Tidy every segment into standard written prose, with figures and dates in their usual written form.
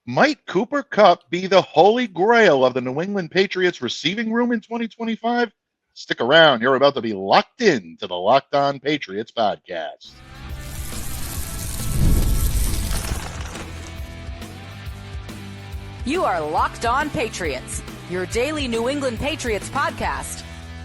Might Cooper Kupp be the holy grail of the New England Patriots receiving room in 2025? Stick around. You're about to be locked in to the Locked On Patriots podcast. You are Locked On Patriots, your daily New England Patriots podcast.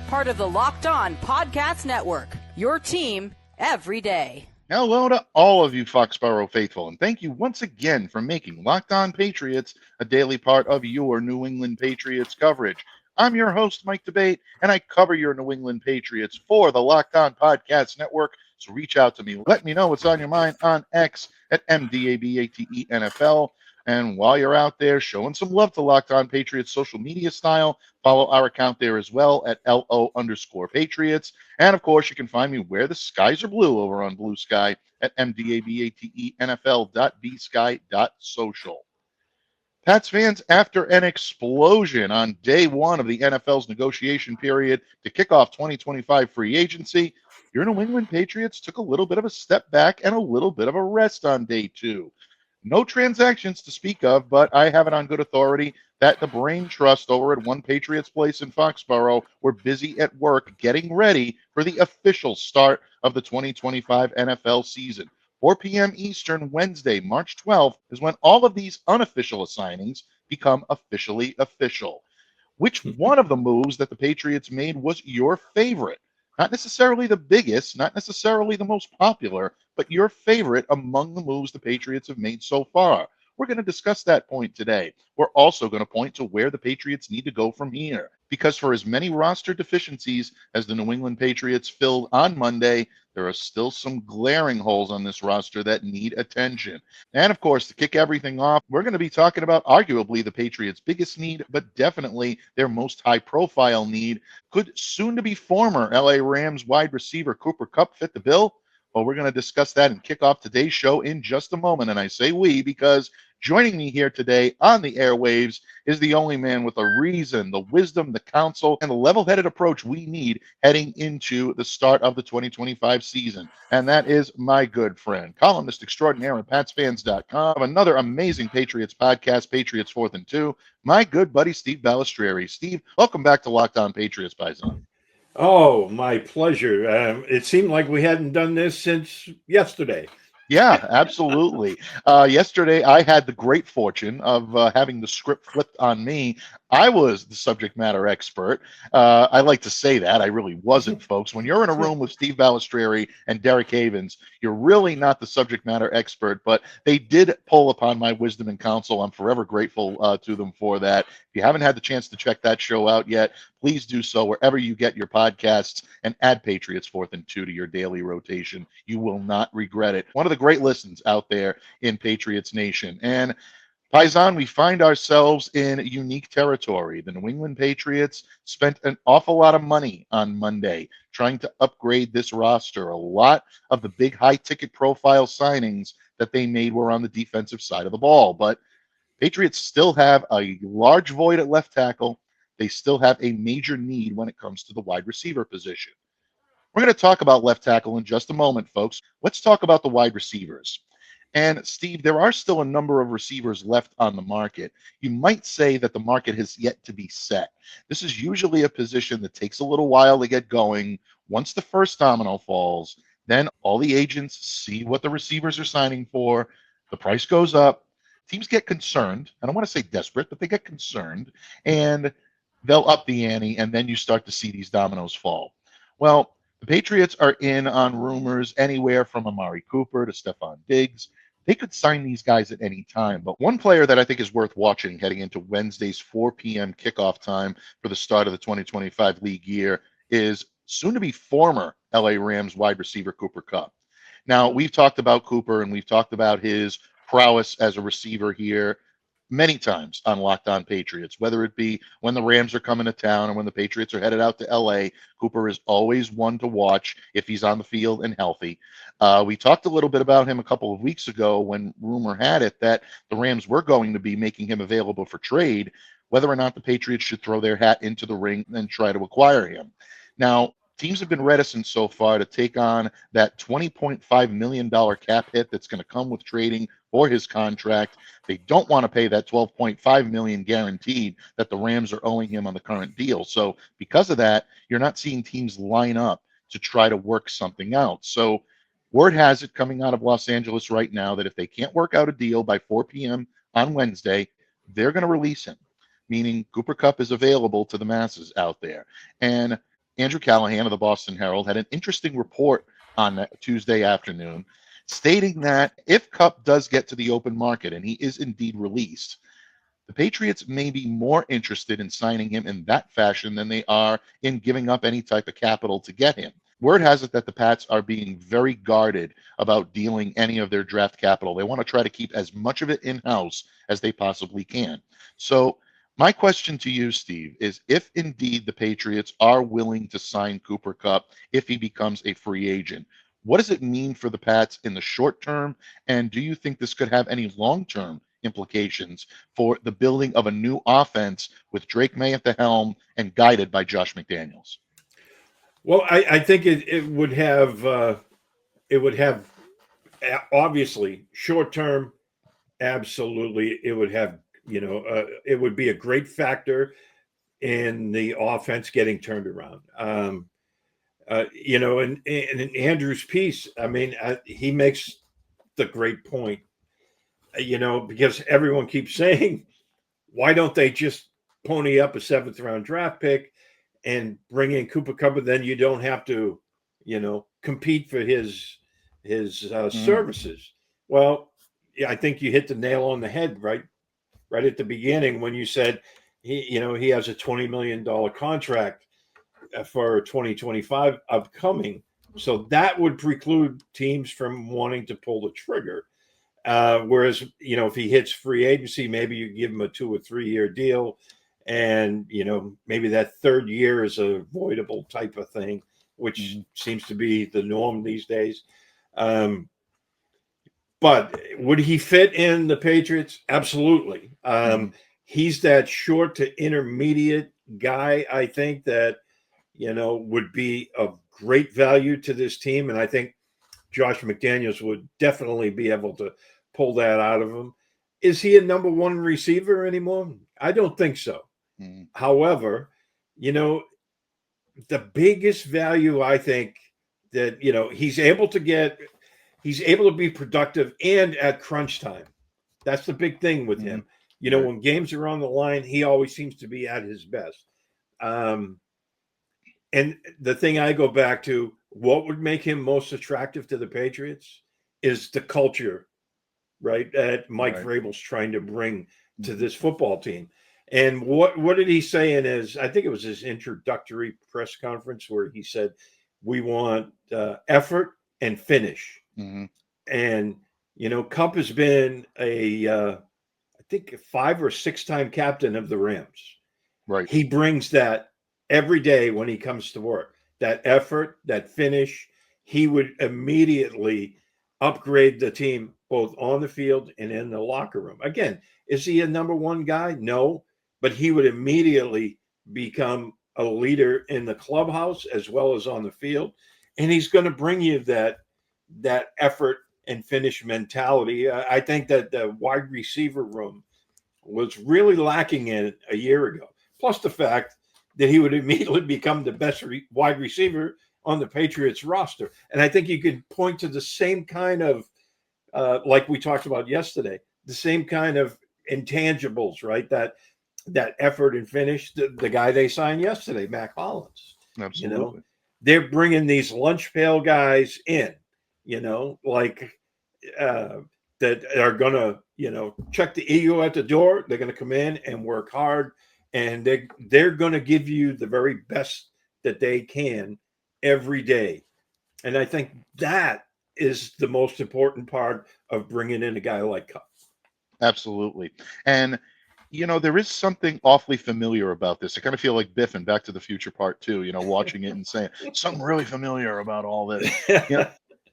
Part of the Locked On Podcast Network, your team every day. Hello to all of you Foxborough faithful, and thank you once again for making Locked On Patriots a daily part of your New England Patriots coverage. I'm your host, Mike Debate, and I cover your New England Patriots for the Locked On Podcast Network. So reach out to me. Let me know what's on your mind on X at MDABATENFL. And while you're out there showing some love to Locked On Patriots social media style, follow our account there as well at LO_Patriots. And of course, you can find me where the skies are blue over on Blue Sky at MDABATENFL.bsky.social. Pats fans, after an explosion on day one of the NFL's negotiation period to kick off 2025 free agency, your New England Patriots took a little bit of a step back and a little bit of a rest on day two. No transactions to speak of, but I have it on good authority that the Brain Trust over at One Patriots Place in Foxborough were busy at work getting ready for the official start of the 2025 NFL season. 4 p.m. Eastern, Wednesday, March 12th, is when all of these unofficial signings become officially official. Which one of the moves that the Patriots made was your favorite? Not necessarily the biggest, not necessarily the most popular, but your favorite among the moves the Patriots have made so far. We're going to discuss that point today. We're also going to point to where the Patriots need to go from here. Because for as many roster deficiencies as the New England Patriots filled on Monday, there are still some glaring holes on this roster that need attention. And of course, to kick everything off, we're going to be talking about arguably the Patriots' biggest need, but definitely their most high-profile need. Could soon-to-be former LA Rams wide receiver Cooper Kupp fit the bill? Well, we're going to discuss that and kick off today's show in just a moment. And I say we because joining me here today on the airwaves is the only man with the reason, the wisdom, the counsel, and the level-headed approach we need heading into the start of the 2025 season. And that is my good friend, columnist extraordinaire at PatsFans.com, another amazing Patriots podcast, Patriots 4th and 2, my good buddy Steve Balestrieri. Steve, welcome back to Locked On Patriots, Paisan. Oh, my pleasure. It seemed like we hadn't done this since yesterday. Yeah, absolutely. Yesterday, I had the great fortune of having the script flipped on me. I was the subject matter expert. I like to say that. I really wasn't, folks. When you're in a room with Steve Balestrieri and Derek Havens, you're really not the subject matter expert, but they did pull upon my wisdom and counsel. I'm forever grateful to them for that. If you haven't had the chance to check that show out yet, please do so wherever you get your podcasts and add Patriots 4th and 2 to your daily rotation. You will not regret it. One of the great listens out there in Patriots Nation. And Paisan, we find ourselves in unique territory. The New England Patriots spent an awful lot of money on Monday trying to upgrade this roster. A lot of the big high-ticket profile signings that they made were on the defensive side of the ball. But Patriots still have a large void at left tackle. They still have a major need when it comes to the wide receiver position. We're going to talk about left tackle in just a moment, folks. Let's talk about the wide receivers. And Steve, there are still a number of receivers left on the market. You might say that the market has yet to be set. This is usually a position that takes a little while to get going. Once the first domino falls, then all the agents see what the receivers are signing for. The price goes up. Teams get concerned. I don't want to say desperate, but they get concerned. And they'll up the ante, and then you start to see these dominoes fall. Well, the Patriots are in on rumors anywhere from Amari Cooper to Stephon Diggs. They could sign these guys at any time. But one player that I think is worth watching heading into Wednesday's 4 p.m. kickoff time for the start of the 2025 league year is soon-to-be former LA Rams wide receiver Cooper Kupp. Now, we've talked about Cooper, and we've talked about his prowess as a receiver here many times on Locked On Patriots, whether it be when the Rams are coming to town or when the Patriots are headed out to LA. Cooper is always one to watch if he's on the field and healthy. We talked a little bit about him a couple of weeks ago when rumor had it that the Rams were going to be making him available for trade, whether or not the Patriots should throw their hat into the ring and try to acquire him. Now, teams have been reticent so far to take on that $20.5 million cap hit that's going to come with trading for his contract. They don't want to pay that $12.5 million guaranteed that the Rams are owing him on the current deal. So because of that, you're not seeing teams line up to try to work something out. So word has it coming out of Los Angeles right now that if they can't work out a deal by 4 p.m. on Wednesday, they're going to release him, meaning Cooper Kupp is available to the masses out there. And Andrew Callahan of the Boston Herald had an interesting report on that Tuesday afternoon stating that if Kupp does get to the open market and he is indeed released, the Patriots may be more interested in signing him in that fashion than they are in giving up any type of capital to get him. Word has it that the Pats are being very guarded about dealing any of their draft capital. They want to try to keep as much of it in-house as they possibly can. So my question to you, Steve, is if indeed the Patriots are willing to sign Cooper Kupp if he becomes a free agent, what does it mean for the Pats in the short term? And do you think this could have any long-term implications for the building of a new offense with Drake May at the helm and guided by Josh McDaniels? Well, I think it would have obviously short term, absolutely it would have, it would be a great factor in the offense getting turned around. And Andrew's piece, I mean, he makes the great point, because everyone keeps saying, why don't they just pony up a 7th round draft pick and bring in Cooper Kupp, and then you don't have to, compete for his services. Well, yeah, I think you hit the nail on the head right at the beginning when you said he has a $20 million contract for 2025 upcoming. So that would preclude teams from wanting to pull the trigger. Whereas, if he hits free agency, maybe you give him a 2 or 3 year deal. And, maybe that 3rd year is a voidable type of thing, which seems to be the norm these days. But would he fit in the Patriots? Absolutely. He's that short to intermediate guy, I think, that, would be of great value to this team. And I think Josh McDaniels would definitely be able to pull that out of him. Is he a number 1 receiver anymore? I don't think so. However, the biggest value, I think, that, he's able to be productive and at crunch time. That's the big thing with him. When games are on the line, he always seems to be at his best. And the thing I go back to, what would make him most attractive to the Patriots is the culture, right, that Mike Vrabel's trying to bring to this football team. And what did he say in I think it was his introductory press conference where he said, we want effort and finish. And, Kupp has been I think 5 or 6 time captain of the Rams. Right. He brings that every day when he comes to work, that effort, that finish. He would immediately upgrade the team both on the field and in the locker room. Again, is he a number 1 guy? No. But he would immediately become a leader in the clubhouse as well as on the field. And he's going to bring you that effort and finish mentality. I think that the wide receiver room was really lacking in it a year ago. Plus the fact that he would immediately become the best wide receiver on the Patriots roster. And I think you could point to the same kind of, like we talked about yesterday, the same kind of intangibles, right? That effort and finish, the guy they signed yesterday, Mac Hollins. Absolutely. They're bringing these lunch pail guys in, like that are going to, check the ego at the door. They're going to come in and work hard, and they're going to give you the very best that they can every day. And I think that is the most important part of bringing in a guy like Kupp. Absolutely. And there is something awfully familiar about this. I kind of feel like Biff in Back to the Future Part 2, watching it and saying something really familiar about all this.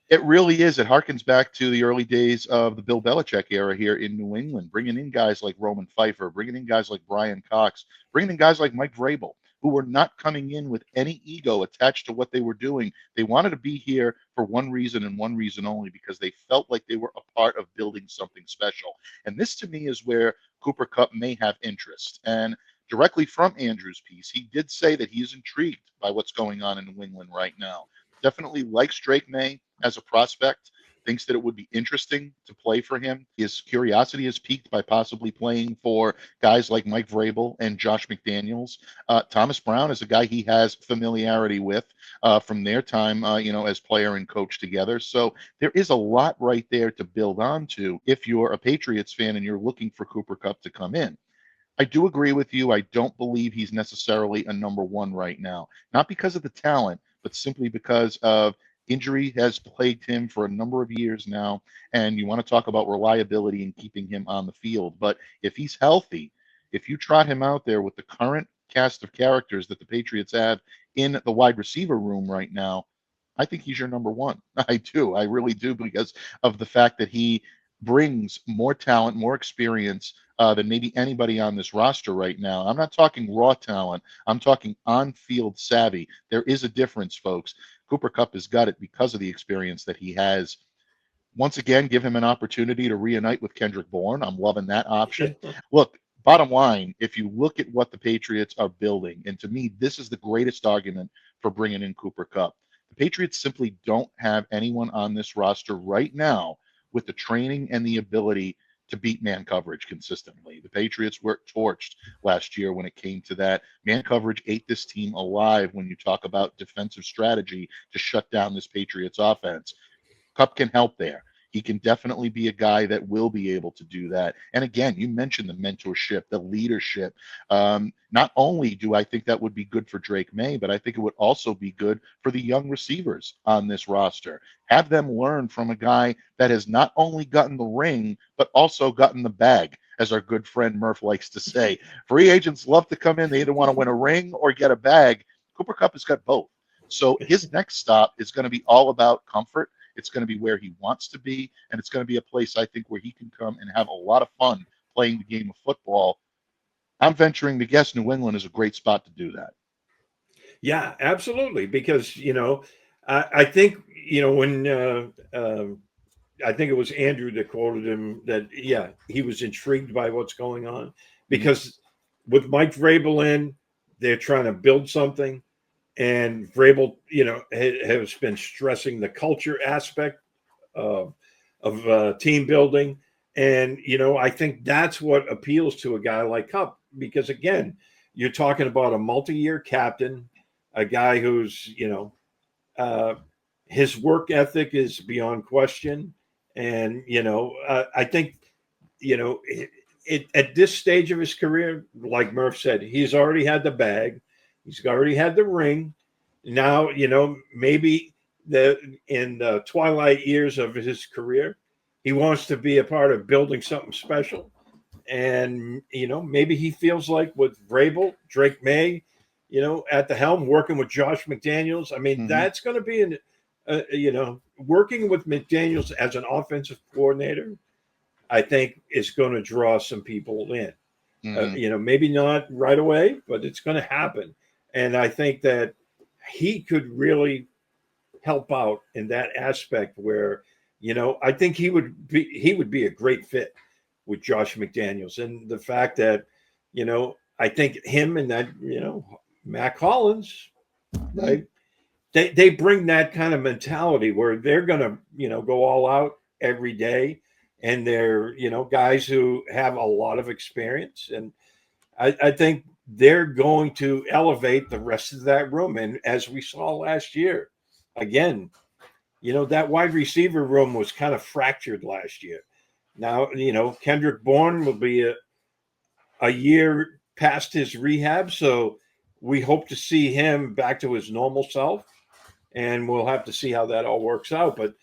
It really is. It harkens back to the early days of the Bill Belichick era here in New England, bringing in guys like Roman Pfeiffer, bringing in guys like Brian Cox, bringing in guys like Mike Vrabel, who were not coming in with any ego attached to what they were doing. They wanted to be here for one reason and one reason only, because they felt like they were a part of building something special. And this, to me, is where Cooper Kupp may have interest. And directly from Andrew's piece, he did say that he is intrigued by what's going on in New England right now. Definitely likes Drake May as a prospect, thinks that it would be interesting to play for him. His curiosity is piqued by possibly playing for guys like Mike Vrabel and Josh McDaniels. Thomas Brown is a guy he has familiarity with from their time, as player and coach together. So there is a lot right there to build on to if you're a Patriots fan and you're looking for Cooper Kupp to come in. I do agree with you. I don't believe he's necessarily a number one right now, not because of the talent, but simply because of injury has plagued him for a number of years now, and you want to talk about reliability and keeping him on the field. But if he's healthy, if you trot him out there with the current cast of characters that the Patriots have in the wide receiver room right now, I think he's your number one. I do. I really do, because of the fact that he brings more talent, more experience than maybe anybody on this roster right now. I'm not talking raw talent. I'm talking on-field savvy. There is a difference, folks. Cooper Kupp has got it because of the experience that he has. Once again, give him an opportunity to reunite with Kendrick Bourne. I'm loving that option. Look, bottom line, if you look at what the Patriots are building, and to me, this is the greatest argument for bringing in Cooper Kupp. The Patriots simply don't have anyone on this roster right now with the training and the ability to beat man coverage consistently. The Patriots were torched last year when it came to that. Man coverage ate this team alive when you talk about defensive strategy to shut down this Patriots offense. Kupp can help there. He can definitely be a guy that will be able to do that. And again, you mentioned the mentorship, the leadership. Not only do I think that would be good for Drake May, but I think it would also be good for the young receivers on this roster. Have them learn from a guy that has not only gotten the ring, but also gotten the bag, as our good friend Murph likes to say. Free agents love to come in. They either want to win a ring or get a bag. Cooper Kupp has got both. So his next stop is going to be all about comfort. It's going to be where he wants to be, and it's going to be a place, I think, where he can come and have a lot of fun playing the game of football. I'm venturing to guess New England is a great spot to do that. Yeah, absolutely. Because, I think, when I think it was Andrew that quoted him that, yeah, he was intrigued by what's going on. Because with Mike Vrabel in, they're trying to build something. And Vrabel, has been stressing the culture aspect of team building. And, I think that's what appeals to a guy like Kupp. Because, again, you're talking about a multi-year captain, a guy who's, his work ethic is beyond question. And, I think, at this stage of his career, like Murph said, he's already had the bag. He's already had the ring. Now, maybe in the twilight years of his career, he wants to be a part of building something special. And, maybe he feels like with Vrabel, Drake May, at the helm, working with Josh McDaniels. I mean, that's going to be, working with McDaniels as an offensive coordinator, I think is going to draw some people in. Maybe not right away, but it's going to happen. And I think that he could really help out in that aspect where, I think he would be a great fit with Josh McDaniels. And the fact that, I think him and that, Mac Hollins, right? They bring that kind of mentality where they're going to, go all out every day. And they're, guys who have a lot of experience. And I think they're going to elevate the rest of that room. And as we saw last year, again, that wide receiver room was kind of fractured last year. Now, Kendrick Bourne will be a year past his rehab. So we hope to see him back to his normal self. And we'll have to see how that all works out. But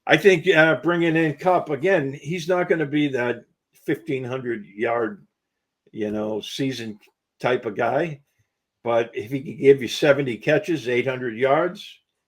I think bringing in Kupp, again, he's not going to be that 1,500-yard, season type of guy. But if he can give you 70 catches, 800 yards,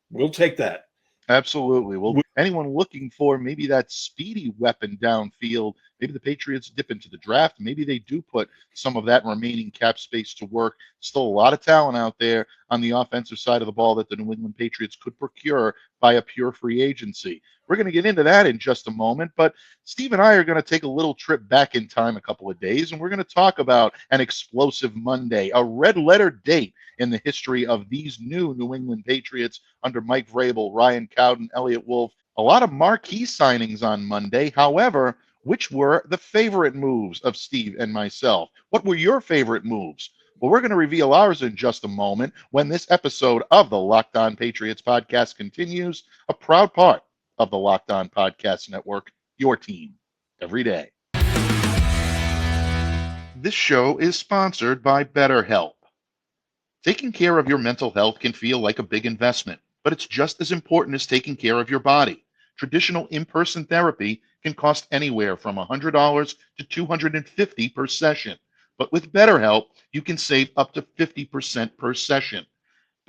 we'll take that. Absolutely. We'll anyone looking for maybe that speedy weapon downfield, maybe the Patriots dip into the draft. Maybe they do put some of that remaining cap space to work. Still a lot of talent out there on the offensive side of the ball that the New England Patriots could procure by a pure free agency. We're going to get into that in just a moment, but Steve and I are going to take a little trip back in time a couple of days, and we're going to talk about an explosive Monday, a red letter date in the history of these new New England Patriots under Mike Vrabel, Ryan Cowden, Elliott Wolf. A lot of marquee signings on Monday. However, which were the favorite moves of Steve and myself? What were your favorite moves? Well, we're going to reveal ours in just a moment when this episode of the Locked On Patriots podcast continues, a proud part of the Locked On Podcast Network, your team every day. This show is sponsored by Betterhelp. Taking care of your mental health can feel like a big investment, but it's just as important as taking care of your body. Traditional in-person therapy can cost anywhere from $100 to $250 per session. But with BetterHelp, you can save up to 50% per session.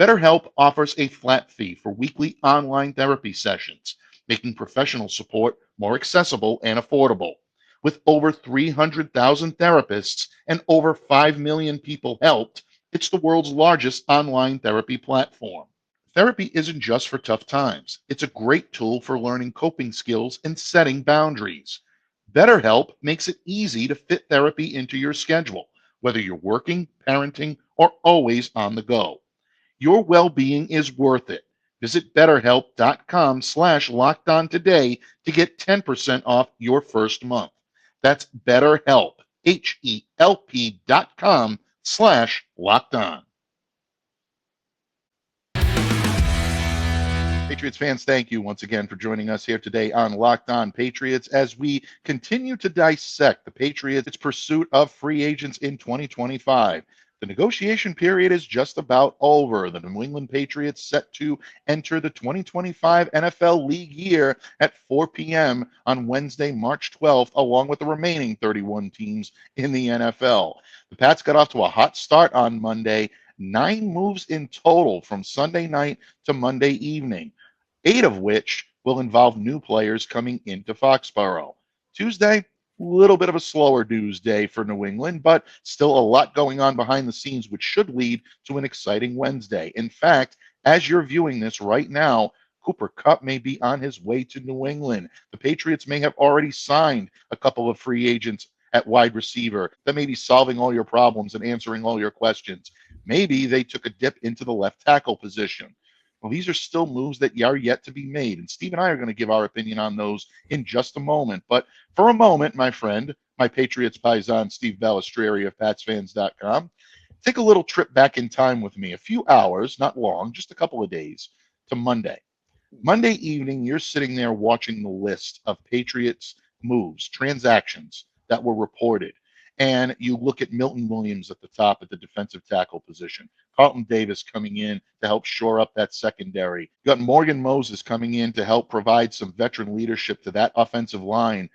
BetterHelp offers a flat fee for weekly online therapy sessions, making professional support more accessible and affordable. With over 300,000 therapists and over 5 million people helped, it's the world's largest online therapy platform. Therapy isn't just for tough times. It's a great tool for learning coping skills and setting boundaries. BetterHelp makes it easy to fit therapy into your schedule, whether you're working, parenting, or always on the go. Your well-being is worth it. Visit betterhelp.com/lockedon today to get 10% off your first month. That's BetterHelp, HELP.com/lockedon. Patriots fans, thank you once again for joining us here today on Locked On Patriots as we continue to dissect the Patriots' pursuit of free agents in 2025. The negotiation period is just about over. The New England Patriots set to enter the 2025 NFL League year at 4 p.m. on Wednesday, March 12th, along with the remaining 31 teams in the NFL. The Pats got off to a hot start on Monday, 9 moves in total from Sunday night to Monday evening, 8 of which will involve new players coming into Foxborough. Tuesday, a little bit of a slower news day for New England, but still a lot going on behind the scenes, which should lead to an exciting Wednesday. In fact, as you're viewing this right now, Cooper Kupp may be on his way to New England. The Patriots may have already signed a couple of free agents at wide receiver that may be solving all your problems and answering all your questions. Maybe they took a dip into the left tackle position. Well, these are still moves that are yet to be made, and Steve and I are going to give our opinion on those in just a moment. But for a moment, my friend, my Patriots paisan, Steve Balestrieri of PatsFans.com, take a little trip back in time with me, a few hours, not long, just a couple of days, to Monday. Monday evening, you're sitting there watching the list of Patriots moves, transactions that were reported. And you look at Milton Williams at the top at the defensive tackle position. Carlton Davis coming in to help shore up that secondary. You got Morgan Moses coming in to help provide some veteran leadership to that offensive line.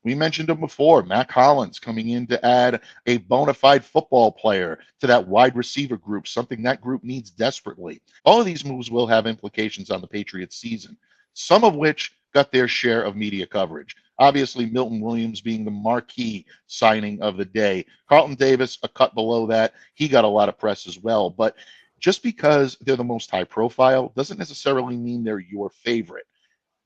We mentioned him before. Mac Hollins coming in to add a bona fide football player to that wide receiver group, something that group needs desperately. All of these moves will have implications on the Patriots season, some of which got their share of media coverage. Obviously, Milton Williams being the marquee signing of the day. Carlton Davis, a cut below that. He got a lot of press as well. But just because they're the most high profile doesn't necessarily mean they're your favorite.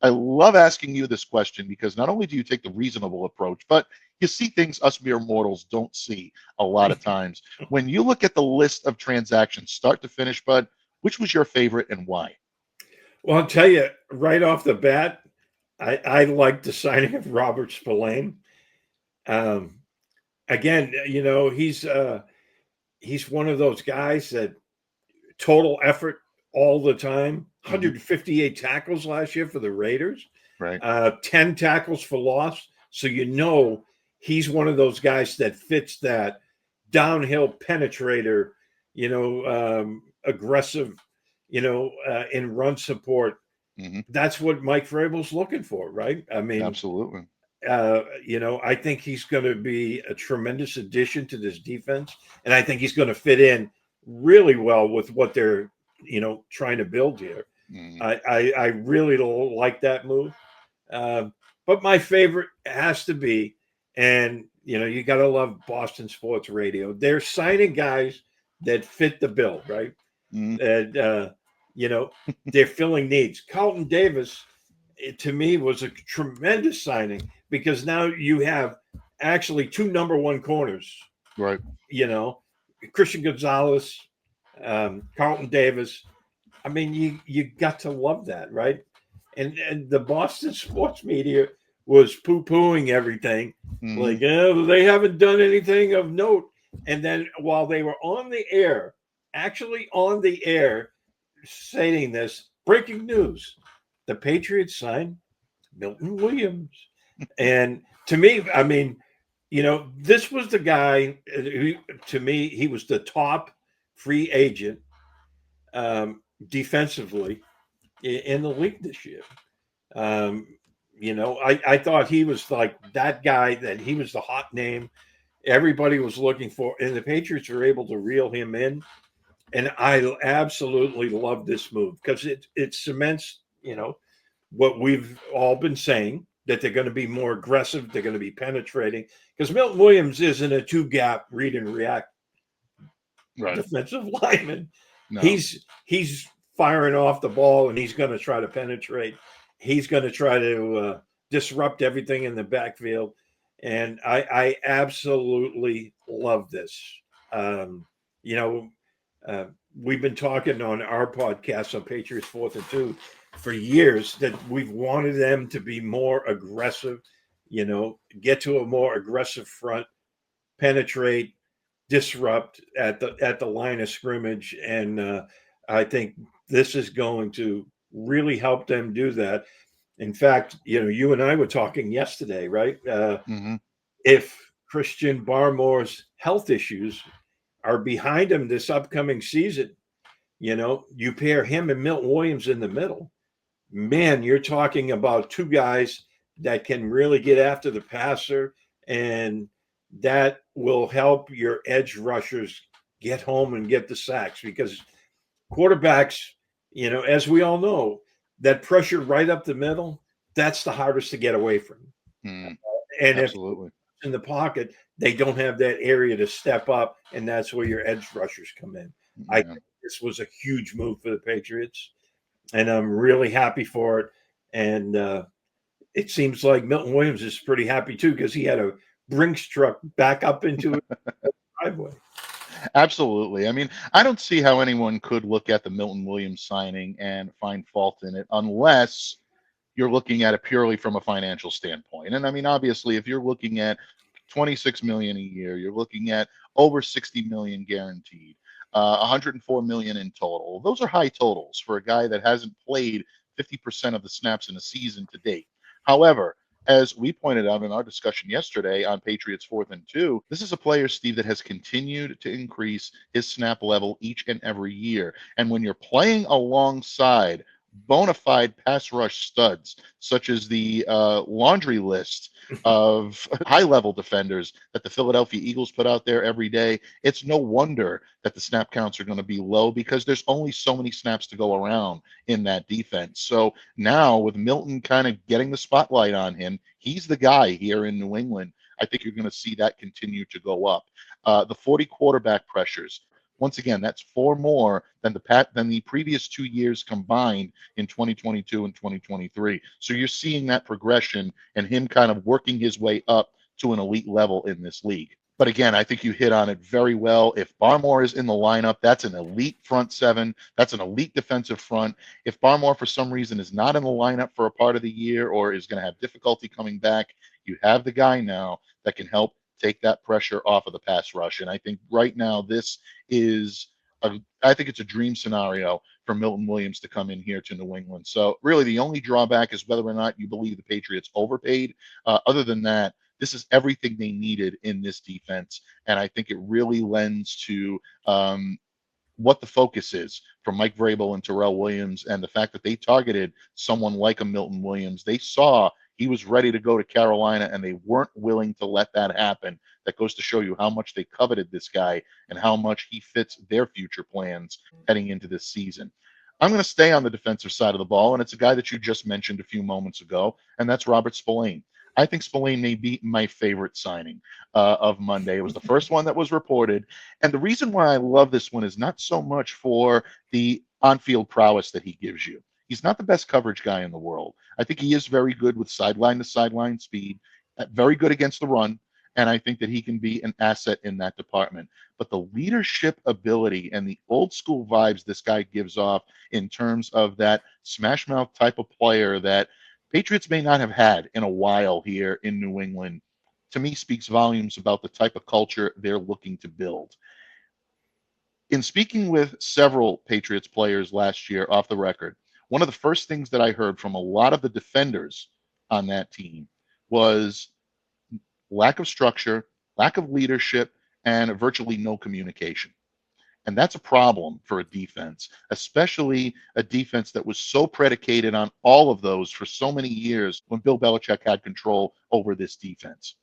I love asking you this question because not only do you take the reasonable approach, but you see things us mere mortals don't see a lot of times. When you look at the list of transactions, start to finish, Bud, which was your favorite and why? Well, I'll tell you right off the bat, I like the signing of Robert Spillane. Again, you know, he's one of those guys that total effort all the time. 158 tackles last year for the Raiders. Right. 10 tackles for loss. So you know he's one of those guys that fits that downhill penetrator, you know, aggressive, you know, in run support. That's what Mike Vrabel's looking for, right? I mean, absolutely. You know, I think he's going to be a tremendous addition to this defense, and I think he's going to fit in really well with what they're, you know, trying to build here. Mm. I really don't like that move. But my favorite has to be, and you got to love Boston sports radio. They're signing guys that fit the bill, right? Mm. And they're filling needs. Carlton Davis, to me, was a tremendous signing because now you have actually two number one corners. Right. Christian Gonzalez, Carlton Davis. I mean, you got to love that, right? And the Boston sports media was poo-pooing everything, like, they haven't done anything of note. And then while they were actually on the air, saying this, breaking news: the Patriots signed Milton Williams. And to me, I mean, this was the guy who, to me, he was the top free agent defensively in the league this year. I thought he was like that guy, that he was the hot name everybody was looking for, and the Patriots were able to reel him in. And I absolutely love this move because it cements, what we've all been saying, that they're going to be more aggressive, they're going to be penetrating, because Milton Williams isn't a two-gap read and react defensive lineman. No. He's firing off the ball, and he's going to try to penetrate. He's going to try to disrupt everything in the backfield. And I absolutely love this. We've been talking on our podcast on Patriots 4th and 2 for years that we've wanted them to be more aggressive, get to a more aggressive front, penetrate, disrupt at the line of scrimmage. And I think this is going to really help them do that. In fact, you and I were talking yesterday, right? If Christian Barmore's health issues are behind him this upcoming season, you pair him and Milton Williams in the middle, man, you're talking about two guys that can really get after the passer, and that will help your edge rushers get home and get the sacks, because quarterbacks, as we all know, that pressure right up the middle, that's the hardest to get away from. And Absolutely. if in the pocket, they don't have that area to step up, and that's where your edge rushers come in. Yeah. I think this was a huge move for the Patriots, and I'm really happy for it. And it seems like Milton Williams is pretty happy too, because he had a Brinks truck back up into a driveway. Absolutely. I mean, I don't see how anyone could look at the Milton Williams signing and find fault in it unless you're looking at it purely from a financial standpoint. And I mean, obviously, if you're looking at $26 million a year, you're looking at over $60 million guaranteed, $104 million in total. Those are high totals for a guy that hasn't played 50% of the snaps in a season to date. However, as we pointed out in our discussion yesterday on Patriots 4th and 2, this is a player, Steve, that has continued to increase his snap level each and every year. And when you're playing alongside bona fide pass rush studs, such as the laundry list of high-level defenders that the Philadelphia Eagles put out there every day, it's no wonder that the snap counts are going to be low, because there's only so many snaps to go around in that defense. So now with Milton kind of getting the spotlight on him, he's the guy here in New England. I think you're going to see that continue to go up. The 40 quarterback pressures, once again, that's 4 more than the previous 2 years combined in 2022 and 2023. So you're seeing that progression and him kind of working his way up to an elite level in this league. But again, I think you hit on it very well. If Barmore is in the lineup, that's an elite front seven. That's an elite defensive front. If Barmore, for some reason, is not in the lineup for a part of the year or is going to have difficulty coming back, you have the guy now that can help take that pressure off of the pass rush. And I think right now this is I think it's a dream scenario for Milton Williams to come in here to New England. So really the only drawback is whether or not you believe the Patriots overpaid. Other than that, this is everything they needed in this defense. And I think it really lends to what the focus is from Mike Vrabel and Terrell Williams, and the fact that they targeted someone like a Milton Williams. They saw he was ready to go to Carolina, and they weren't willing to let that happen. That goes to show you how much they coveted this guy and how much he fits their future plans heading into this season. I'm going to stay on the defensive side of the ball, and it's a guy that you just mentioned a few moments ago, and that's Robert Spillane. I think Spillane may be my favorite signing of Monday. It was the first one that was reported. And the reason why I love this one is not so much for the on-field prowess that he gives you. He's not the best coverage guy in the world. I think he is very good with sideline-to-sideline speed, very good against the run, and I think that he can be an asset in that department. But the leadership ability and the old school vibes this guy gives off in terms of that smash mouth type of player that Patriots may not have had in a while here in New England, to me speaks volumes about the type of culture they're looking to build. In speaking with several Patriots players last year off the record, one of the first things that I heard from a lot of the defenders on that team was lack of structure, lack of leadership, and virtually no communication. And that's a problem for a defense, especially a defense that was so predicated on all of those for so many years when Bill Belichick had control over this defense.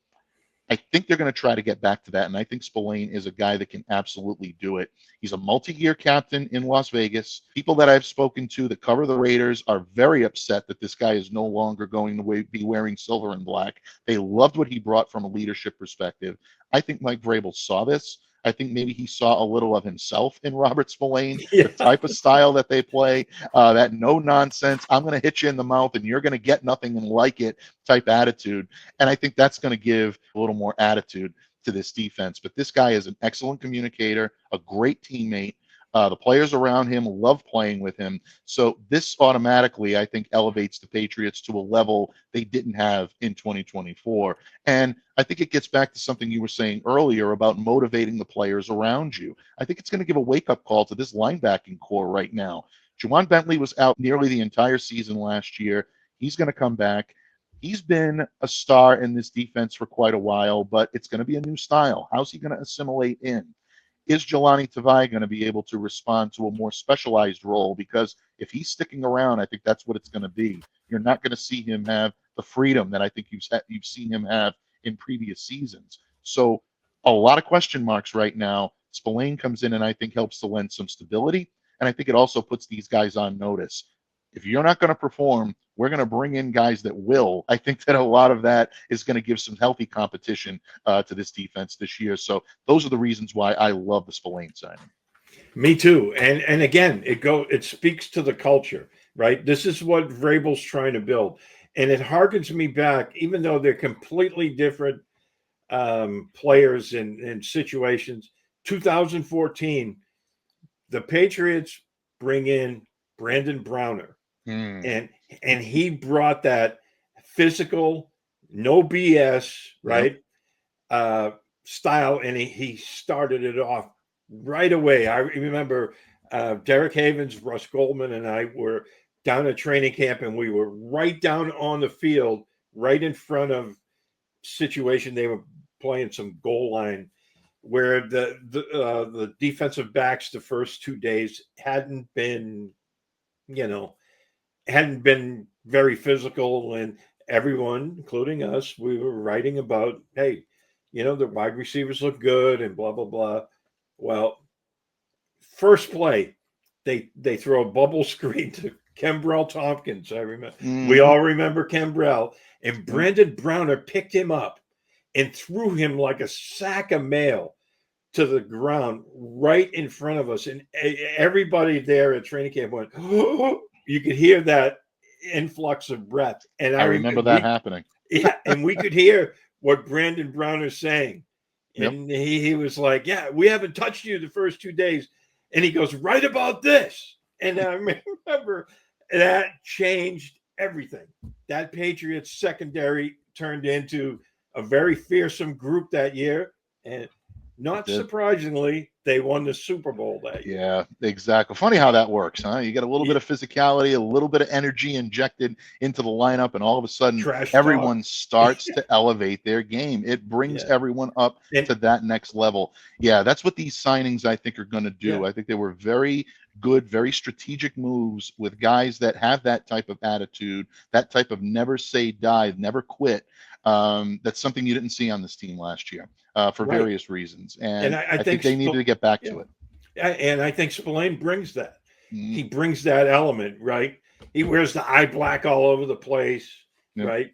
I think they're going to try to get back to that, and I think Spillane is a guy that can absolutely do it. He's a multi-year captain in Las Vegas. People that I've spoken to that cover the Raiders are very upset that this guy is no longer going to be wearing silver and black. They loved what he brought from a leadership perspective. I think Mike Vrabel saw this. I think maybe he saw a little of himself in Robert Spillane, the type of style that they play, that no nonsense, I'm going to hit you in the mouth and you're going to get nothing and like it type attitude. And I think that's going to give a little more attitude to this defense. But this guy is an excellent communicator, a great teammate. The players around him love playing with him. So this automatically, I think, elevates the Patriots to a level they didn't have in 2024. And I think it gets back to something you were saying earlier about motivating the players around you. I think it's going to give a wake-up call to this linebacking core right now. Juwan Bentley was out nearly the entire season last year. He's going to come back. He's been a star in this defense for quite a while, but it's going to be a new style. How's he going to assimilate in? Is Jelani Tavai going to be able to respond to a more specialized role? Because if he's sticking around, I think that's what it's going to be. You're not going to see him have the freedom that I think you've seen him have in previous seasons. So a lot of question marks right now. Spillane comes in and I think helps to lend some stability. And I think it also puts these guys on notice. If you're not going to perform, we're going to bring in guys that will. I think that a lot of that is going to give some healthy competition to this defense this year. So those are the reasons why I love the Spillane signing. Me too. And again, it speaks to the culture, right? This is what Vrabel's trying to build. And it harkens me back, even though they're completely different players in situations. 2014, the Patriots bring in Brandon Browner. And he brought that physical, no BS, right? Style, and he started it off right away. I remember Derek Havens, Russ Goldman, and I were down at training camp, and we were right down on the field, right in front of situation. They were playing some goal line where the defensive backs the first 2 days hadn't been very physical, and everyone, including us, we were writing about, hey, the wide receivers look good and blah, blah, blah. Well, first play, they throw a bubble screen to Kembrell Tompkins. I remember. We all remember Kembrell, and Brandon Browner picked him up and threw him like a sack of mail to the ground right in front of us. And everybody there at training camp went, oh, you could hear that influx of breath. And I remember that happening. Yeah, and we could hear what Brandon Browner's saying. And he was like, yeah, we haven't touched you the first 2 days. And he goes, right about this. And I remember that changed everything. That Patriots secondary turned into a very fearsome group that year. And not surprisingly, they won the Super Bowl that year. Yeah, exactly. Funny how that works, huh? You get a little bit of phicality, a little bit of energy injected into the lineup, and all of a sudden, everyone starts to elevate their game. It brings everyone up to that next level. Yeah, that's what these signings, I think, are going to do. I think they were very good, very strategic moves with guys that have that type of attitude, that type of never say die, never quit. That's something you didn't see on this team last year for various reasons. And I think they needed to get back to it. And I think Spillane brings that. he brings that element, right? He wears the eye black all over the place, right?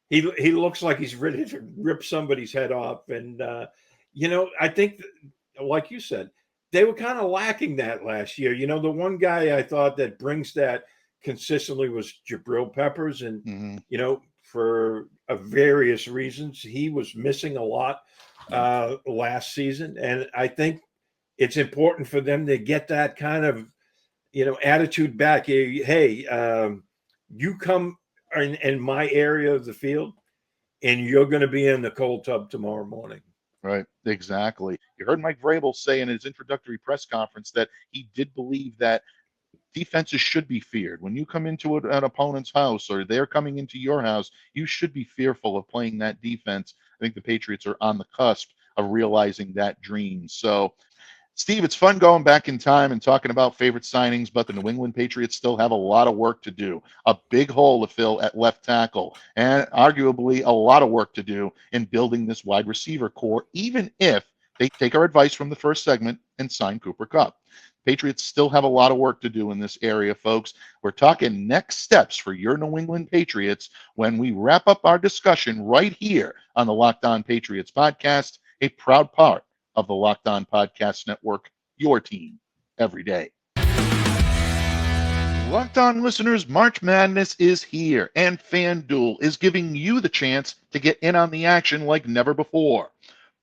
He looks like he's ready to rip somebody's head off. And, I think, like you said, they were kind of lacking that last year. The one guy I thought that brings that consistently was Jabril Peppers. And, for various reasons, he was missing a lot last season. And I think it's important for them to get that kind of, attitude back. Hey, you come in my area of the field and you're going to be in the cold tub tomorrow morning. Right, exactly. You heard Mike Vrabel say in his introductory press conference that he did believe that defenses should be feared. When you come into an opponent's house or they're coming into your house, you should be fearful of playing that defense. I think the Patriots are on the cusp of realizing that dream. So, Steve, it's fun going back in time and talking about favorite signings, but the New England Patriots still have a lot of work to do. A big hole to fill at left tackle, and arguably a lot of work to do in building this wide receiver core, even if they take our advice from the first segment and sign Cooper Kupp. Patriots still have a lot of work to do in this area, folks. We're talking next steps for your New England Patriots when we wrap up our discussion right here on the Locked On Patriots podcast, a proud part of the Locked On Podcast Network, your team every day. Locked On listeners, March Madness is here, and FanDuel is giving you the chance to get in on the action like never before.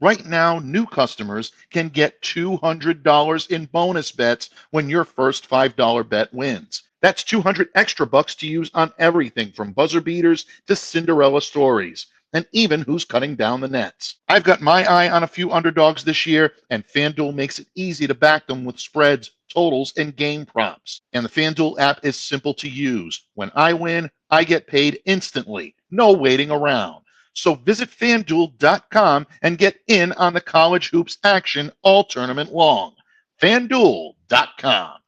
Right now, new customers can get $200 in bonus bets when your first $5 bet wins. That's 200 extra bucks to use on everything from buzzer beaters to Cinderella stories, and even who's cutting down the nets. I've got my eye on a few underdogs this year, and FanDuel makes it easy to back them with spreads, totals, and game props. And the FanDuel app is simple to use. When I win, I get paid instantly. No waiting around. So visit FanDuel.com and get in on the college hoops action all tournament long. FanDuel.com.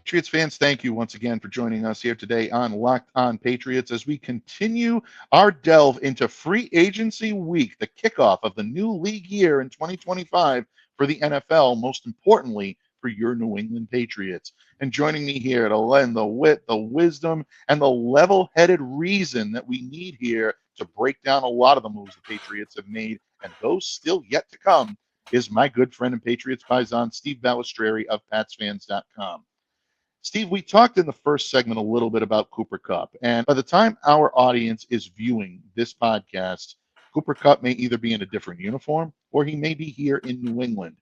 Patriots fans, thank you once again for joining us here today on Locked On Patriots as we continue our delve into free agency week, the kickoff of the new league year in 2025 for the NFL, most importantly for your New England Patriots. And joining me here to lend the wit, the wisdom, and the level-headed reason that we need here to break down a lot of the moves the Patriots have made and those still yet to come is my good friend and Patriots paisan, Steve Balestrieri of PatsFans.com. Steve, we talked in the first segment a little bit about Cooper Kupp, and by the time our audience is viewing this podcast, Cooper Kupp may either be in a different uniform or he may be here in New England.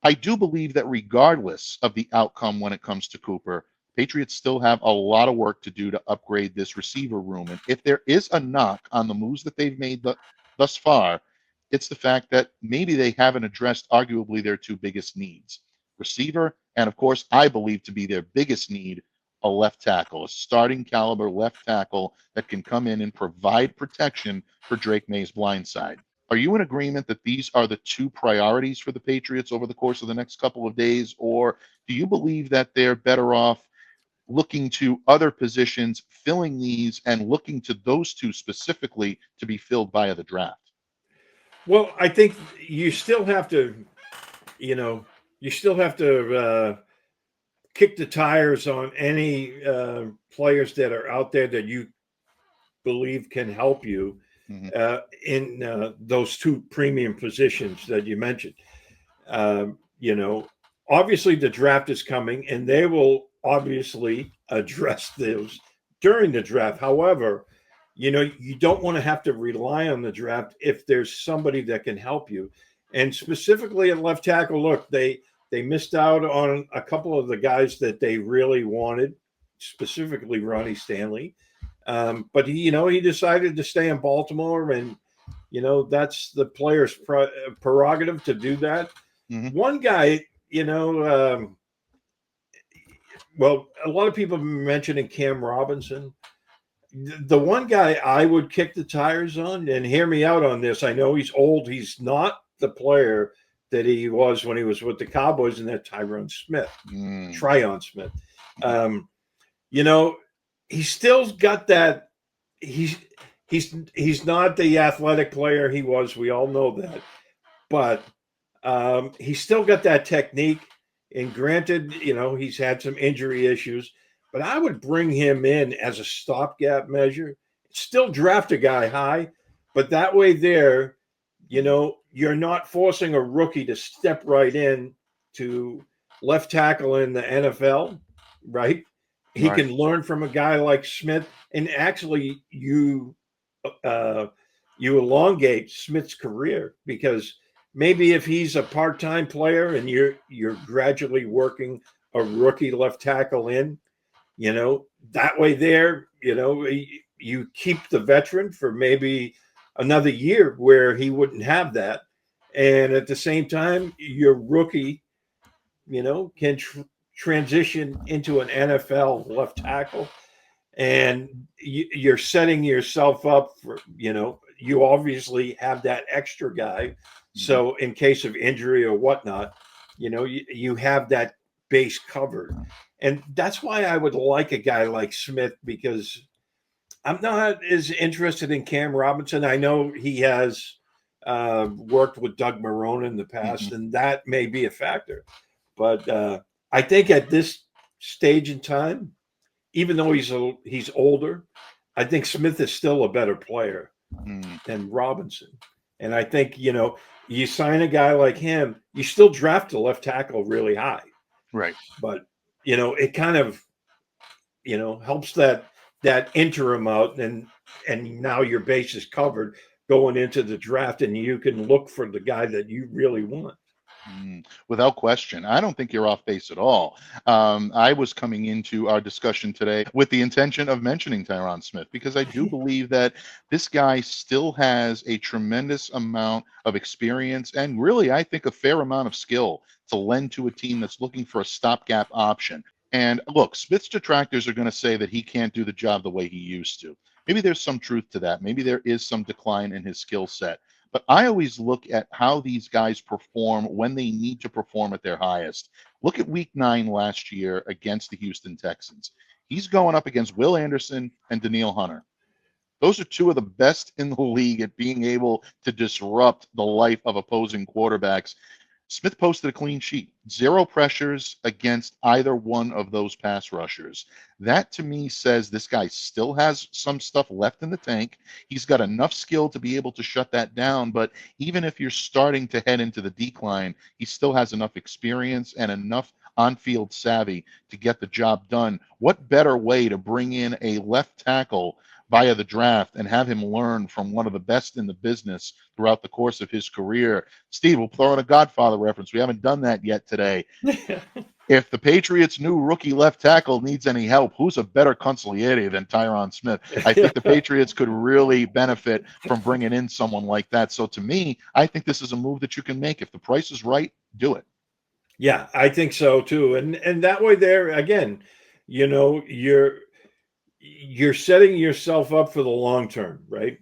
I do believe that regardless of the outcome when it comes to Cooper, Patriots still have a lot of work to do to upgrade this receiver room. And if there is a knock on the moves that they've made thus far, it's the fact that maybe they haven't addressed arguably their two biggest needs, receiver, and of course, I believe to be their biggest need, a left tackle, a starting caliber left tackle that can come in and provide protection for Drake May's blindside. Are you in agreement that these are the two priorities for the Patriots over the course of the next couple of days, or do you believe that they're better off looking to other positions, filling these, and looking to those two specifically to be filled via the draft? Well, I think you still have to, kick the tires on any players that are out there that you believe can help you in those two premium positions that you mentioned. Obviously the draft is coming and they will obviously address those during the draft. However, you don't want to have to rely on the draft if there's somebody that can help you. And specifically at left tackle, look, they missed out on a couple of the guys that they really wanted, specifically Ronnie Stanley. But he decided to stay in Baltimore, and that's the player's prerogative to do that. One guy, well, a lot of people have been mentioning Cam Robinson. The one guy I would kick the tires on, and hear me out on this, I know he's old. He's not the player that he was when he was with the Cowboys, and that Tryon Smith. He's still got that. He's not the athletic player he was. We all know that, but He's still got that technique. And granted, he's had some injury issues, but I would bring him in as a stopgap measure. Still draft a guy high, but that way there, you're not forcing a rookie to step right in to left tackle in the NFL, right? He Right. can learn from a guy like Smith, and actually you elongate Smith's career, because maybe if he's a part-time player and you're gradually working a rookie left tackle in, that way there, you keep the veteran for maybe another year where he wouldn't have that. And at the same time, your rookie, can transition into an NFL left tackle. And you're setting yourself up for, you obviously have that extra guy. So in case of injury or whatnot, you have that base covered. And that's why I would like a guy like Smith, because I'm not as interested in Cam Robinson. I know he has worked with Doug Marrone in the past, and that may be a factor. But I think at this stage in time, even though he's older, I think Smith is still a better player than Robinson. And I think, you sign a guy like him, you still draft a left tackle really high. Right. But, it kind of, helps that interim out, and now your base is covered going into the draft, and you can look for the guy that you really want. Without question. I don't think you're off base at all. I was coming into our discussion today with the intention of mentioning Tyron Smith, because I do believe that this guy still has a tremendous amount of experience and really, I think, a fair amount of skill to lend to a team that's looking for a stopgap option. And look, Smith's detractors are going to say that he can't do the job the way he used to. Maybe there's some truth to that. Maybe there is some decline in his skill set. But I always look at how these guys perform when they need to perform at their highest. Look at week 9 last year against the Houston Texans. He's going up against Will Anderson and Danielle Hunter. Those are two of the best in the league at being able to disrupt the life of opposing quarterbacks. Smith posted a clean sheet, 0 pressures against either one of those pass rushers. That to me says this guy still has some stuff left in the tank. He's got enough skill to be able to shut that down. But even if you're starting to head into the decline, he still has enough experience and enough on-field savvy to get the job done. What better way to bring in a left tackle via the draft and have him learn from one of the best in the business throughout the course of his career? Steve, we'll throw in a Godfather reference. We haven't done that yet today. If the Patriots' new rookie left tackle needs any help, who's a better consigliere than Tyron Smith? I think the Patriots could really benefit from bringing in someone like that. So to me, I think this is a move that you can make. If the price is right, do it. Yeah, I think so too. And that way there, again, you're setting yourself up for the long term, right?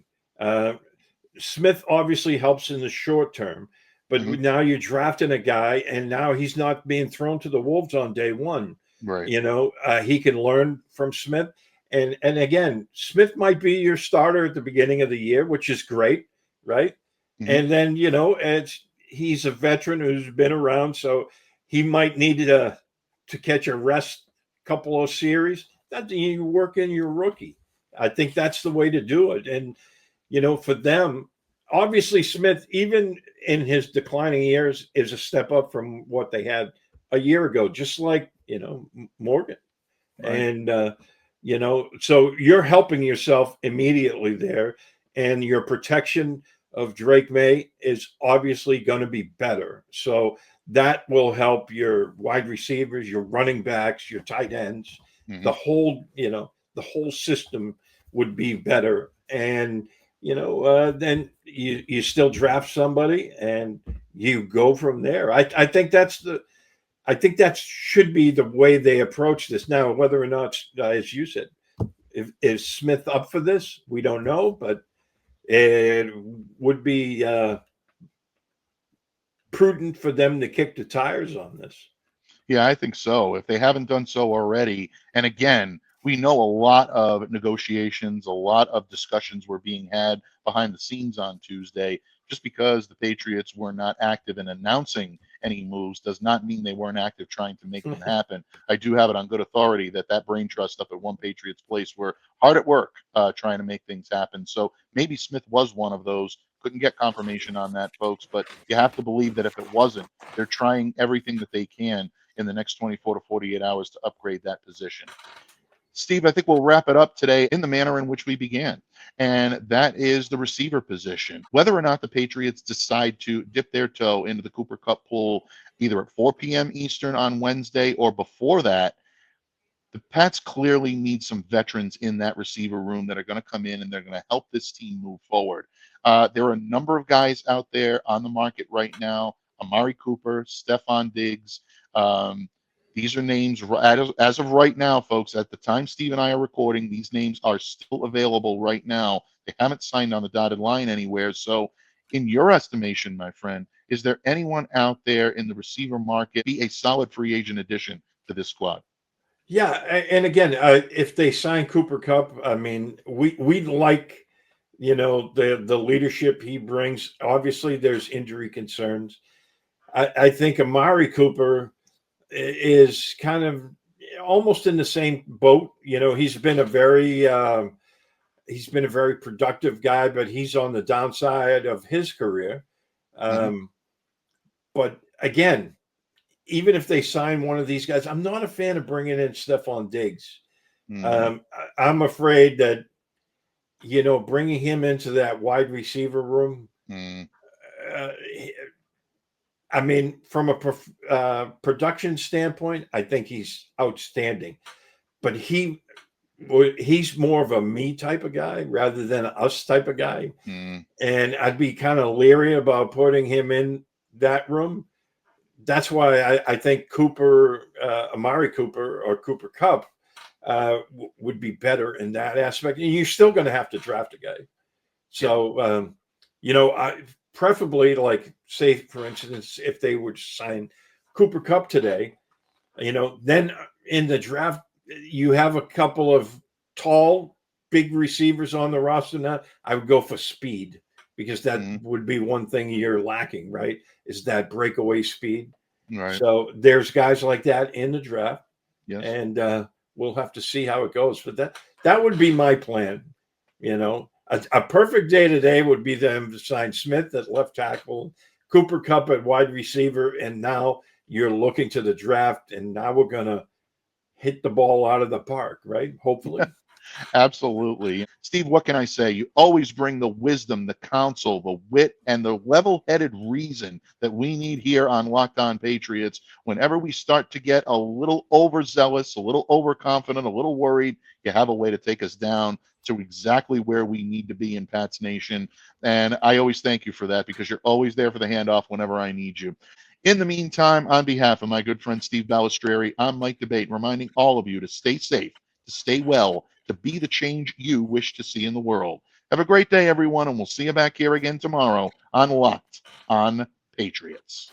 Smith obviously helps in the short term, but now you're drafting a guy, and now he's not being thrown to the wolves on day one. Right. He can learn from Smith, and again, Smith might be your starter at the beginning of the year, which is great, right? And then he's a veteran who's been around, so he might need to catch a rest couple of series. That you work in your rookie. I think that's the way to do it. And, for them, obviously Smith, even in his declining years, is a step up from what they had a year ago, just like, Morgan. Right. And, so you're helping yourself immediately there, and your protection of Drake May is obviously going to be better. So that will help your wide receivers, your running backs, your tight ends. The whole system would be better. And, then you still draft somebody and you go from there. I think that should be the way they approach this. Now, whether or not, as you said, is Smith up for this? We don't know, but it would be prudent for them to kick the tires on this. Yeah, I think so. If they haven't done so already, and again, we know a lot of negotiations, a lot of discussions were being had behind the scenes on Tuesday. Just because the Patriots were not active in announcing any moves does not mean they weren't active trying to make them happen. I do have it on good authority that brain trust up at One Patriots Place were hard at work trying to make things happen. So maybe Smith was one of those. Couldn't get confirmation on that, folks, but you have to believe that if it wasn't, they're trying everything that they can in the next 24 to 48 hours to upgrade that position. Steve, I think we'll wrap it up today in the manner in which we began, and that is the receiver position. Whether or not the Patriots decide to dip their toe into the Cooper Kupp pool either at 4 p.m. Eastern on Wednesday or before that, the Pats clearly need some veterans in that receiver room that are going to come in and they're going to help this team move forward. There are a number of guys out there on the market right now. Amari Cooper, Stephon Diggs. These are names as of right now, folks. At the time Steve and I are recording, these names are still available right now. They haven't signed on the dotted line anywhere. So in your estimation, my friend, is there anyone out there in the receiver market be a solid free agent addition to this squad? Yeah, and again, if they sign Cooper Kupp, I mean, we like, the leadership he brings. Obviously, there's injury concerns. I think Amari Cooper is kind of almost in the same boat. He's been a very productive guy, but he's on the downside of his career. But again, even if they sign one of these guys, I'm not a fan of bringing in Stephon Diggs. I'm afraid that, bringing him into that wide receiver room, I mean, from a production standpoint, I think he's outstanding. But he's more of a me type of guy rather than an us type of guy. And I'd be kind of leery about putting him in that room. That's why I think Amari Cooper or Cooper Kupp would be better in that aspect. And you're still going to have to draft a guy. So, I preferably, like, say, for instance, if they would sign Cooper Kupp today, then in the draft, you have a couple of tall, big receivers on the roster now. I would go for speed, because that would be one thing you're lacking, right? Is that breakaway speed. Right. So there's guys like that in the draft. Yes. And we'll have to see how it goes. But that would be my plan. A perfect day today would be them to sign Smith at left tackle, Cooper Kupp at wide receiver, and now you're looking to the draft, and now we're going to hit the ball out of the park, right? Hopefully. Absolutely. Steve, what can I say? You always bring the wisdom, the counsel, the wit, and the level-headed reason that we need here on Locked On Patriots. Whenever we start to get a little overzealous, a little overconfident, a little worried, you have a way to take us down to exactly where we need to be in Pats Nation. And I always thank you for that, because you're always there for the handoff whenever I need you. In the meantime, on behalf of my good friend Steve Balestrieri, I'm Mike Debate, reminding all of you to stay safe, to stay well, to be the change you wish to see in the world. Have a great day, everyone, and we'll see you back here again tomorrow on Locked On Patriots.